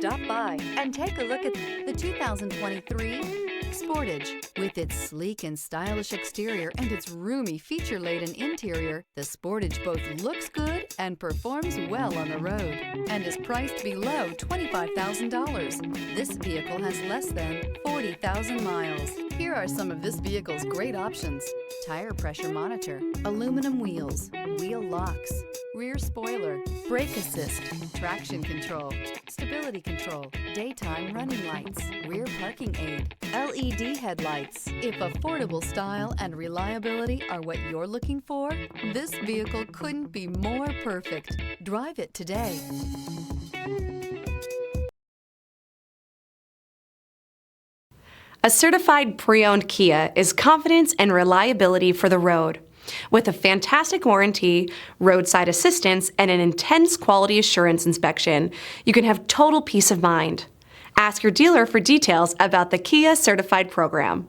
Stop by and take a look at the 2023 Sportage. With its sleek and stylish exterior and its roomy feature-laden interior, the Sportage both looks good and performs well on the road and is priced below $25,000. This vehicle has less than 40,000 miles. Here are some of this vehicle's great options: tire pressure monitor, aluminum wheels, wheel locks, rear spoiler, brake assist, traction control, stability control, daytime running lights, rear parking aid, LED headlights. If affordable style and reliability are what you're looking for, this vehicle couldn't be more perfect. Drive it today. A certified pre-owned Kia is confidence and reliability for the road. With a fantastic warranty, roadside assistance, and an intense quality assurance inspection, you can have total peace of mind. Ask your dealer for details about the Kia Certified program.